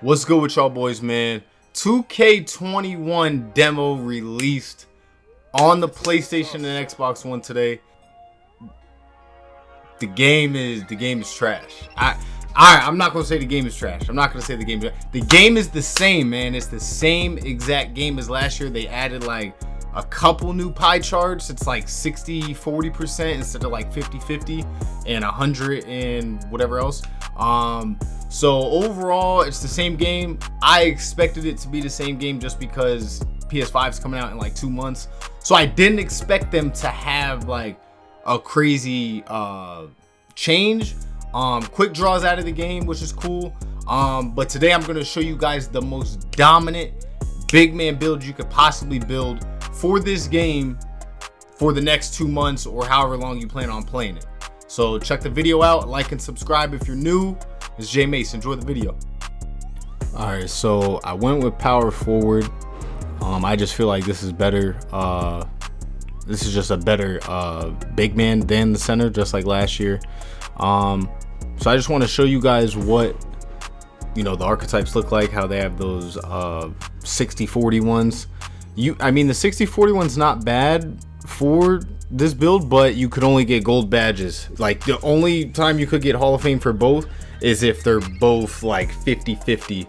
What's good with y'all boys, man? 2K21 demo released on the PlayStation and Xbox One today. The game is trash. I'm not gonna say the game is trash. I'm not gonna say the game is trash. The game is the same, man. It's the same exact game as last year. They added like a couple new pie charts. It's like 60-40% instead of like 50-50 and 100 and whatever else. So overall, it's the same game. I expected it to be the same game just because PS5 is coming out in like 2 months. So I didn't expect them to have like a crazy change. Quick draws out of the game, which is cool. But today I'm going to show you guys the most dominant big man build you could possibly build for this game for the next 2 months or however long you plan on playing it. So check the video out, like and subscribe if you're new. It's J Mace. Enjoy the video. Alright, so I went with power forward. I just feel like this is better. This is just a better big man than the center, just like last year. So I just want to show you guys what the archetypes look like, how they have those 60-40 ones. I mean the 60-40 one's not bad for this build, but you could only get gold badges. Like the only time you could get Hall of Fame for both is if they're both like 50-50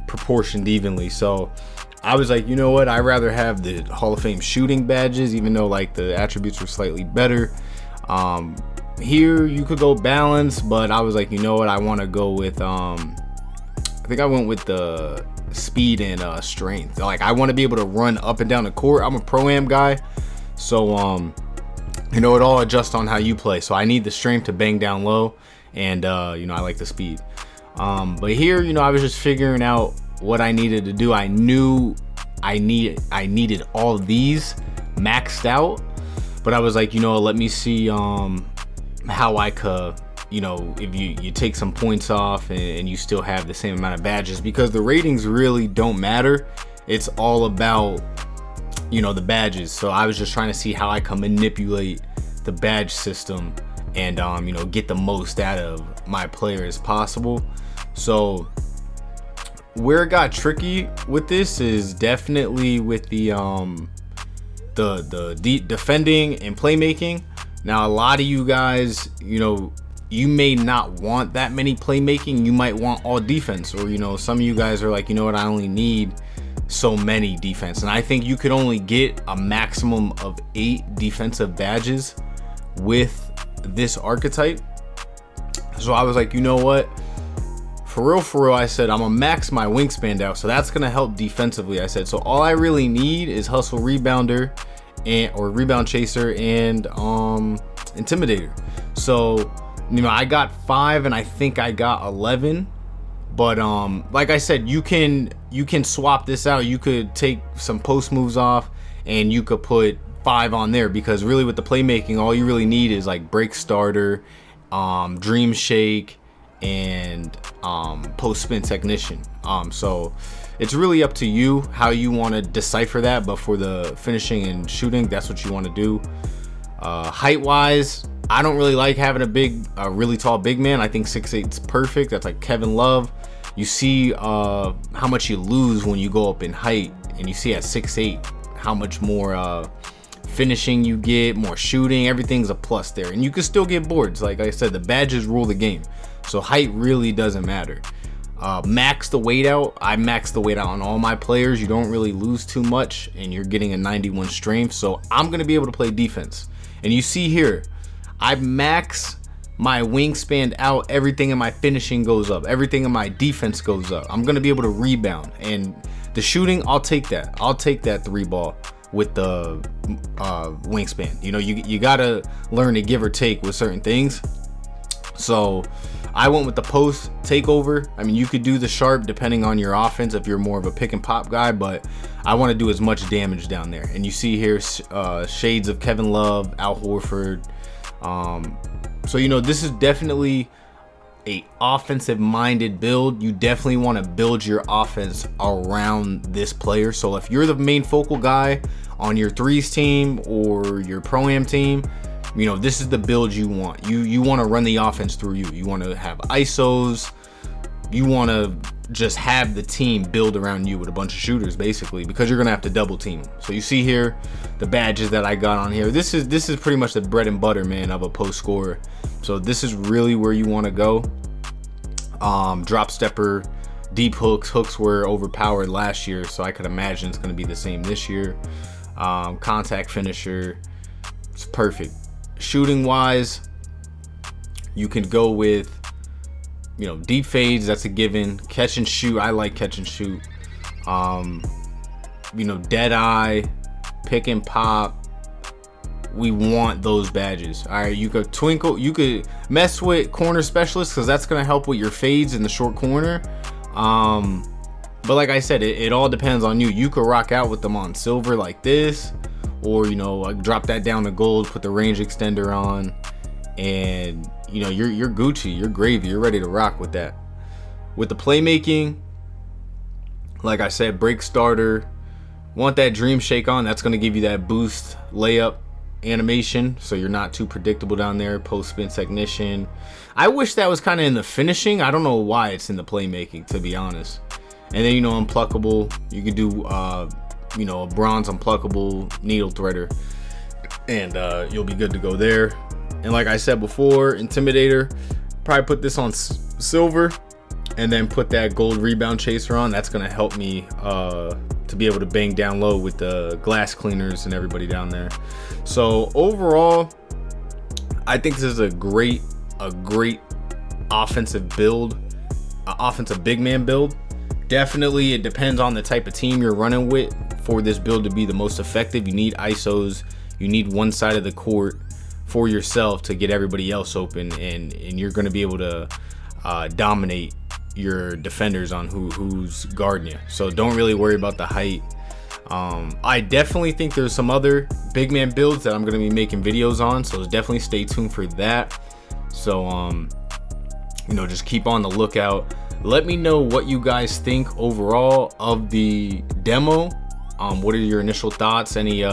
proportioned evenly. So I was like, you know what, I'd rather have the Hall of Fame shooting badges, even though like the attributes were slightly better. Here you could go balance, but I was like, you know what, I want to go with I think I went with the speed and strength. Like I want to be able to run up and down the court. I'm a pro-am guy, so it all adjusts on how you play. So I need the strength to bang down low, and I like the speed. But here, I was just figuring out what I needed to do. I knew I needed all these maxed out, but I was like, let me see how I could, if you take some points off and you still have the same amount of badges, because the ratings really don't matter. It's all about the badges. So I was just trying to see how I can manipulate the badge system and get the most out of my player as possible. So where it got tricky with this is definitely with the defending and playmaking. Now a lot of you guys, you may not want that many playmaking. You might want all defense, or some of you guys are like, you know what, I only need so many defense. And I think you could only get a maximum of 8 defensive badges with this archetype. So I was like, you know what, for real, I said I'm gonna max my wingspan out, so that's gonna help defensively. I said, so all I really need is hustle rebounder or rebound chaser and intimidator. So I got 5 and I think I got 11, but like I said, you can swap this out. You could take some post moves off and you could put 5 on there, because really with the playmaking, all you really need is like break starter, dream shake, and post spin technician. So it's really up to you how you want to decipher that, but for the finishing and shooting, that's what you want to do. Height wise, I don't really like having a really tall big man. I think 6'8" is perfect. That's like Kevin Love. You see how much you lose when you go up in height, and you see at 6'8" how much more finishing you get, more shooting. Everything's a plus there, and you can still get boards. Like I said, the badges rule the game, so height really doesn't matter. Max the weight out. I max the weight out on all my players. You don't really lose too much, and you're getting a 91 strength, so I'm gonna be able to play defense. And you see here, I max my wingspan out. Everything in my finishing goes up, everything in my defense goes up. I'm gonna be able to rebound, and the shooting, I'll take that 3 ball with the wingspan. You gotta learn to give or take with certain things. So I went with the post takeover. I mean, you could do the sharp depending on your offense if you're more of a pick and pop guy, but I want to do as much damage down there. And you see here shades of Kevin Love, Al Horford. So this is definitely a offensive minded build. You definitely want to build your offense around this player. So if you're the main focal guy on your threes team or your pro-am team, this is the build you want. You want to run the offense through you. You want to have ISOs. You want to just have the team build around you with a bunch of shooters, basically, because you're gonna have to double team. So you see here the badges that I got on here. This is pretty much the bread and butter, man, of a post scorer. So this is really where you want to go. Drop stepper, deep hooks were overpowered last year, so I could imagine it's gonna be the same this year. Contact finisher, it's perfect. Shooting wise, you can go with, you know, deep fades, that's a given. Catch and shoot, I like catch and shoot. You know, dead eye, pick and pop, we want those badges. All right, you could twinkle, you could mess with corner specialist because that's gonna help with your fades in the short corner. But like I said, it all depends on you. You could rock out with them on silver like this, or, you know, like drop that down to gold, put the range extender on, and, you know, you're Gucci, you're gravy, you're ready to rock with that. With the playmaking, like I said, break starter, want that dream shake on, that's going to give you that boost layup animation, so you're not too predictable down there. Post spin technician, I wish that was kind of in the finishing. I don't know why it's in the playmaking, to be honest. And then, you know, unpluckable, you could do you know, a bronze unpluckable needle threader, and you'll be good to go there. And like I said before, intimidator, probably put this on silver and then put that gold rebound chaser on. That's gonna help me to be able to bang down low with the glass cleaners and everybody down there. So overall, I think this is a great offensive build, offensive big man build. Definitely, it depends on the type of team you're running with. For this build to be the most effective, you need ISOs, you need one side of the court for yourself to get everybody else open, and you're going to be able to dominate your defenders on who's guarding you. So don't really worry about the height. I definitely think there's some other big man builds that I'm going to be making videos on, so definitely stay tuned for that. So you know, just keep on the lookout. Let me know what you guys think overall of the demo. What are your initial thoughts? Any you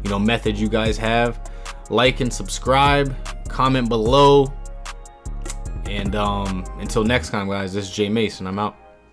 know, method you guys have? Like and subscribe, comment below, and until next time, guys, this is Jay Mason. I'm out.